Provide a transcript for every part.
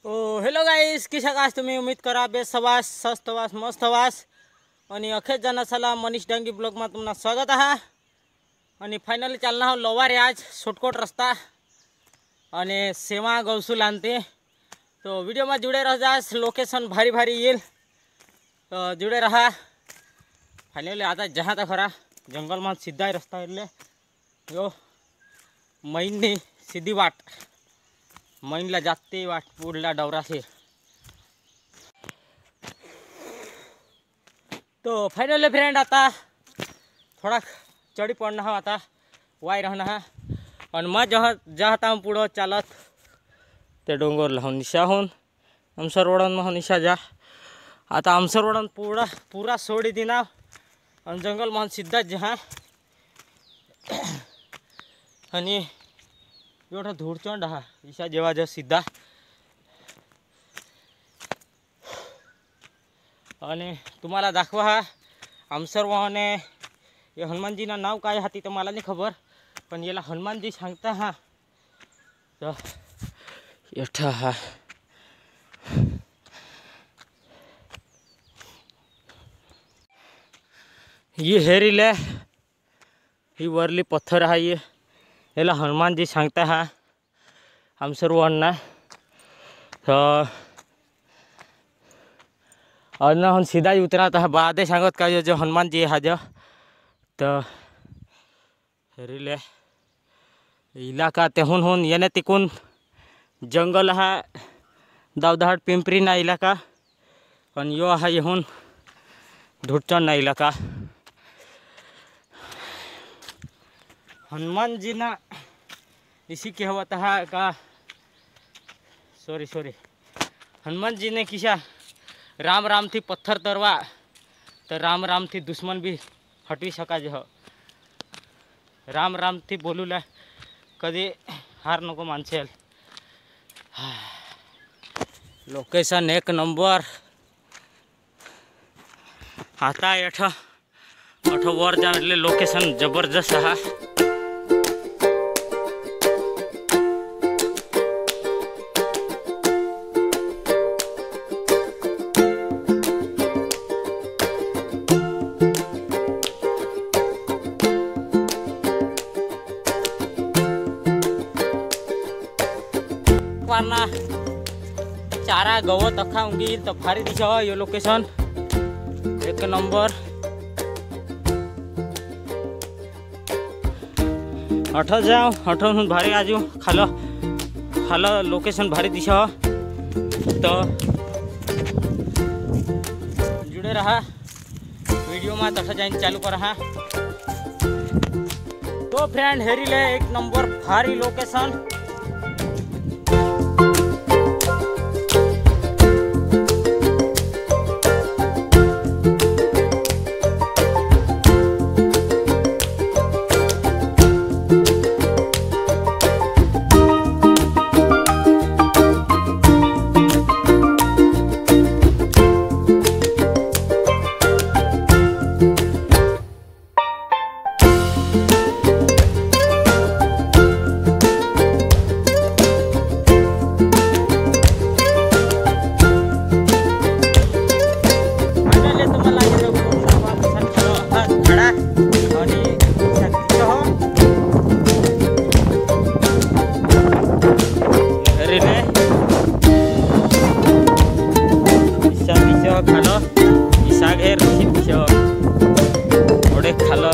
Hello guys, Kisha कास तुम्ही उम्मीद करा बेस्ट हवास, स्वस्त हवास, मस्त हवास आणि अखेर जाना चला मनीष डांगी ब्लॉग में तुम्हाला स्वागत आहे। आणि फायनली चालना हो लोवार आज शॉर्टकट रस्ता आणि सेवा गौसूल आणते। तो वीडियो में जुड़े रह जास, लोकेशन भारी भारी येल, तो जुड़े रहा। फायनली आता जहाँ तक खरा जंगल में सीधा रस्ता એટલે यो मैननी सीधी वाट मैनला जाते वाट पुढला डवरा से। तो फाइनली फ्रेंड आता थोड़ा चढ़ी पड़ना है, आता वाई रहना है। और मैं जहाँ जाता हूँ पुढं चालत ते डोंगर लाहून निशा होऊन आमसरवडन में निशा जा। आता आमसरवडन पूरा सोडी दिना और जंगल में सीधा जहाँ आणि एवढा धूळचंड हा ईशा जेव्हा जेव्हा सीधा आणि तुम्हाला दाखवा हा आमसरवाने ये हनुमानजी ना नाव काय हाती तर मला नाही खबर, पण याला हनुमानजी सांगता हा। तो एठा हा ये हेरीले ही वरली पत्थर हा, ये याला हनुमान जी सांगता हा हम सर्वांना। तो और ना हम सीधा ही उतराता है बाद सांगत का जो हनुमान जी हा जो। तो रिले इलाका तेहून होन येने तिकून जंगल हा दावदाहट पिंपरी ना इलाका और यो हा येहून धुडचण ना इलाका। हनुमान जी ना इसी के हुआ था का सॉरी हनुमान जी ने किसा राम राम थी पत्थर तरवा तो राम राम थी दुश्मन भी हटवी सका जो। राम राम थी बोलू ला कदी हार नको मानसेल। लोकेशन एक नंबर आता एठा वर जा लोकेशन जबरदस्त हा। वारना चारा गवत अखा उंगी तो भारी दिशा हो ये लोकेशन एक नंबर। अठो जाओ अठो भारी आजू खालो खालो लोकेशन भारी दिशा हो। तो जुड़े रहा वीडियो में तथा जाइन चालू कर रहा। तो फ्रेंड हेरी ले एक नंबर भारी लोकेशन। खालो इसाग है रही दिशा ओडे खालो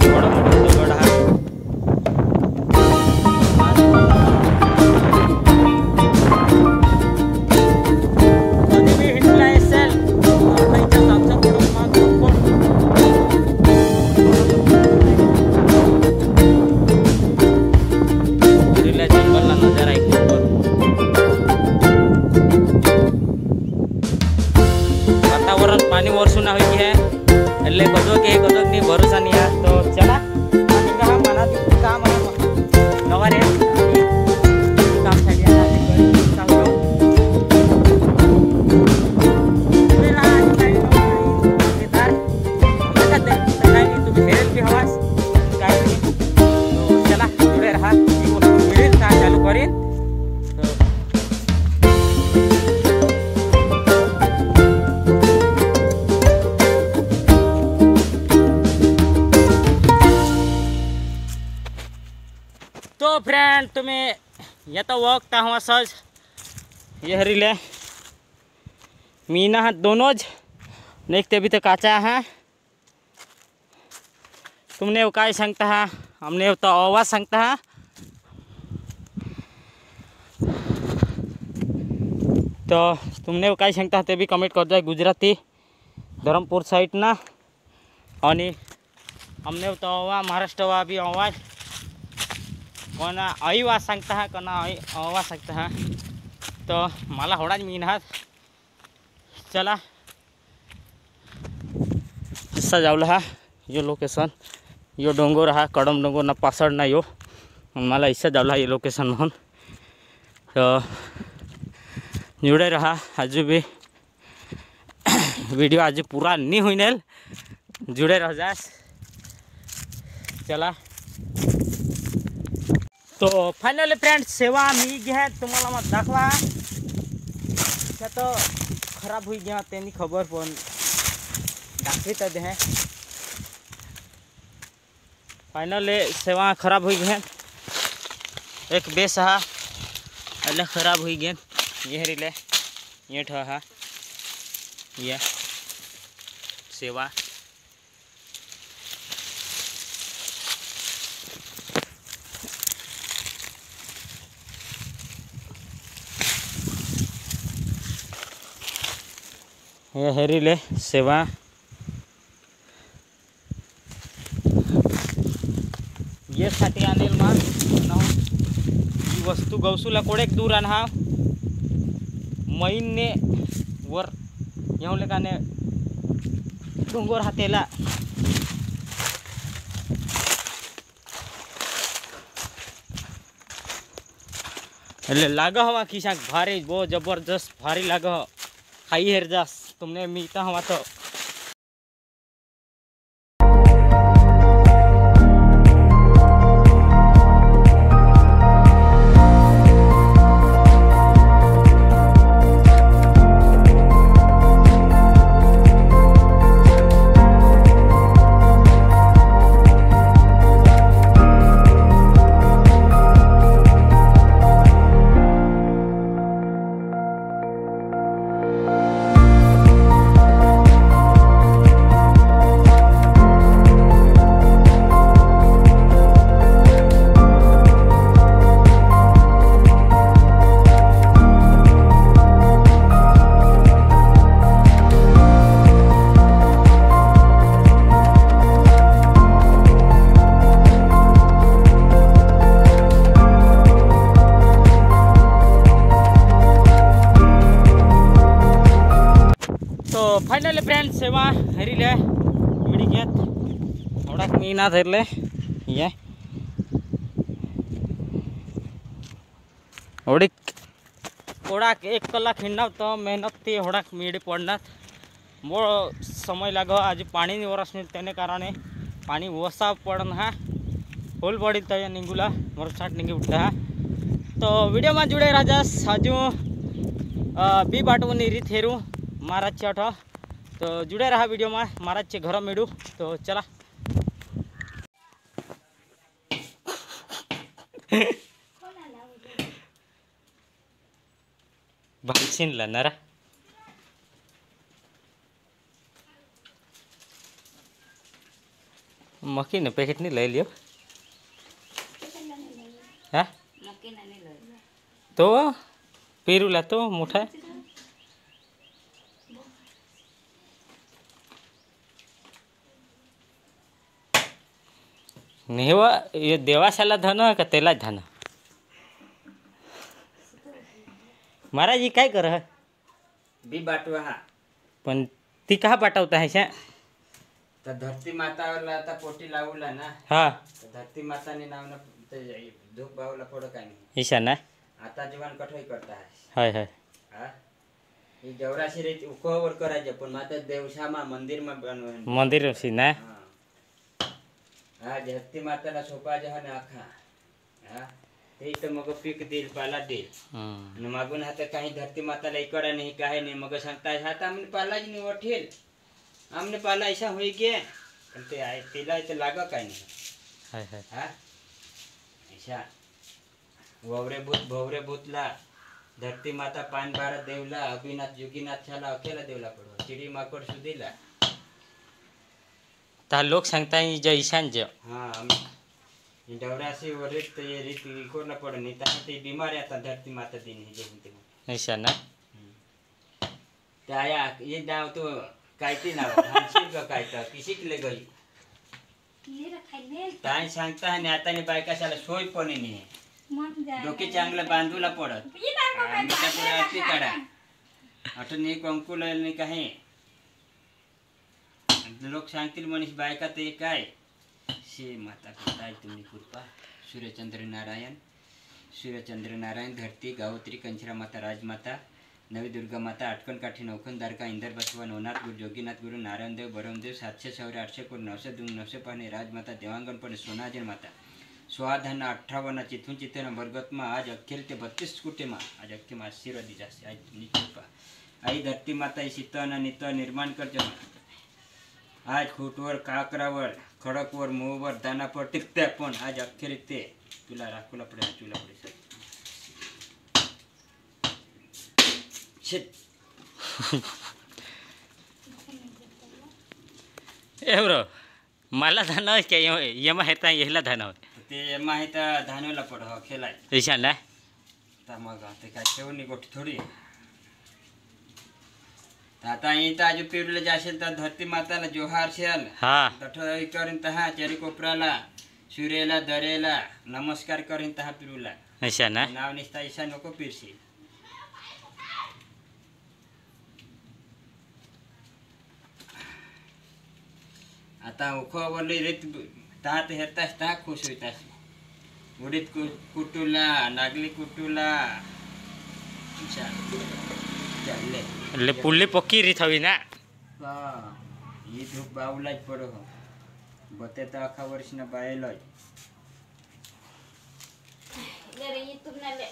बड़ बड़ गड़ा भी हिंडला एसएल पैसा सामसा पड़ो मा कोण रिला जंगल ना नजारा एक नंबर। वातावरण पानी वर्षुना हुई है એટલે ગજોક ની ભરોસા નહીં આ। તો ચલા કहा माना काम नवारे काम થાય सांगतो मेरा गिटार हमेशा नाही तुम्ही हेरेल भी हवास काय तो चला जुड़े रहा वीडियो चालू करेन। तो फ्रेंड तुम्हें येता वक्त हुआ सहज ये हरीले मीना दोनोंच देखते भी तो काचा है तुमने वो काय सांगता है हमने तो आवाज सांगता है तो तुमने वो काय सांगता है ते भी कमेंट कर जाए गुजराती धरमपुर साइड ना आणि हमने तो महाराष्ट्र वा भी आवाज कोणा आई वाज सांगता है कोणा आई आवाज सांगता है तो मला होडाच मीनहात चला असा जावला हा यो लोकेशन यो डोंगर हा कडम डोंगर ना पासड ना यो मला इससे जावला ये लोकेशन म्हणून तो जुड़े रहा आज भी वीडियो आज पूरा नहीं हुई नेल जुड़े रह जास चला तो फाइनली फ्रेंड्स सेवा मी गया तुम्हाला मग दाखवा क्या तो खराब हुई गया तेनी खबर पण दाखवित है फाइनली सेवा खराब हुई गया एक बेस हा अल्लाह खराब हुई गया ये रिले ये ठहा ये सेवा ये हरीले सेवा ये साठी आणेल मान ही वस्तू गौसूला कोडेक दूर आणा मैनने वर येऊ लेकाने डोंगर हातेला એટલે લાગે હવા ખિસાક ભારે બહુ જબરજસ્ત ભારી લાગે ખાઈ હેર જાસ तुमने मीता हवा तो फाइनली फ्रेंड सेवा हरीले मिडी घेत थोड़ा मीना धरले ये ओडाक 1 कलाक हिंडना तो मेहनत ती होडाक मिडी पडना बो समय लागो आज पाणी वरस तेने कारणे पाणी वसा पडन हा होल पड़ी तो निंगुला मोर स्टार्ट निंगी उठता है तो वीडियो में जुड़े राजास आजू बी बाटू नीरी थेरू महाराज चठ तो जुड़े रहा वीडियो में महाराज चे घर मेड़ू तो चला भाषण लनारा मक्की ने पैकेट नहीं ले लियो हाँ तो पेरूला तो मोटा नेवा ये देवाशाला धन का तेला धन महाराज जी काय कर बी बाटवा हा पण ती कहा पाठवता है शा तर धरती माता वाला आता पोटी लावला ना हाँ तर धरती माता ने नाव ना धूप बावला पड काय नाही ईशा ना आता जीवन कठोई करता है हाय हाय हा ही जवराशी रे उकोवर करायचे पण माता देवशामा मंदिर में बनवन मंदिर सी ना हा धरती माता ना सोपा जहा ना आखा हा ते तो मग पीक देईल पाला देईल आणि मागून आता काही धरती माताला इकडे नाही काय नाही मग सांगता आता आमने पाला जी नहीं उठेल आमने पाला ऐसा होई गया पण ते आहे तिला इथे लागा काय नाही हाय हाय हा ऐसा ववरे भूत भवरे भूतला धरती माता पान भारत देवला अभिनाथ योगीनाथ छाला अकेला देवला पडो चिडी माकड सुधीला ता लोक सांगताय जे ईशान जे हाँ डवरासी वरित तो ये रीत को न पड़े नहीं ताकि ते बीमार आता धरती माता दिन है जब ते ईशान ना ताया ये दाव तो कायती ना हंसी का कायता किसी के ले गई ताई सांगता है आता ने बायका साला सोय पण नाही डोके चांगलं बांधूला पडत मिठा पुरा अति काढा आठवण एक अंकुल नाही काही लोक सांगतील मनीष बायका ते काय शे माता करताय तुम्ही कृपा सूर्यचंद्र नारायण धरती गावत्री कंचरा माता राजमाता नवी दुर्गा माता अटकन काठी नौखन द्वारका इंदर बसवा नवनाथ गुरु जोगीनाथ गुरु नारायण देव बरमदेव 700 800 कोण 900 दुम 900 पाहणे राजमाता देवांगण पण सोनाजन माता स्वाधान 58 चिथून चिथन बरगतमा आज अखेर ते 32 कुटेमा आज अख्खे मा आशीर्वादी जास्त आज तुम्ही कृपा आई धरती माता शीतन नित निर्माण करते आज खूटवर काकरावर खडकवर मोहवर दानापर टिकते पण आज अखेर ते तुला राखूला पडे तुला पडे सर शिट ए ब्रो मला धान के यमा हेता येला धान ते माहित धानवला पड हो खेलाय ईशान ना ता मग ते काय ठेवणी गोठी थोडी आता इथं आज पिरले जाशील तर धरती माताला जोहार शेल हाँ तठ करीन तहा चरी कोपराला सूर्याला दरेला नमस्कार करीन तहा पिरुला ईशान ना नाव निस्ता ईशा नको पिरशी आता उखवली रीत तात हेरतास ता खुश होईतास उडीत कुटुला नागली कुटुला चालले ले पुल्ली पक्की रीत हवी ना हाँ ये धूप बावलाच पडो हो बते तो आखा वर्ष न बायलोय ले रे ये तुमने ले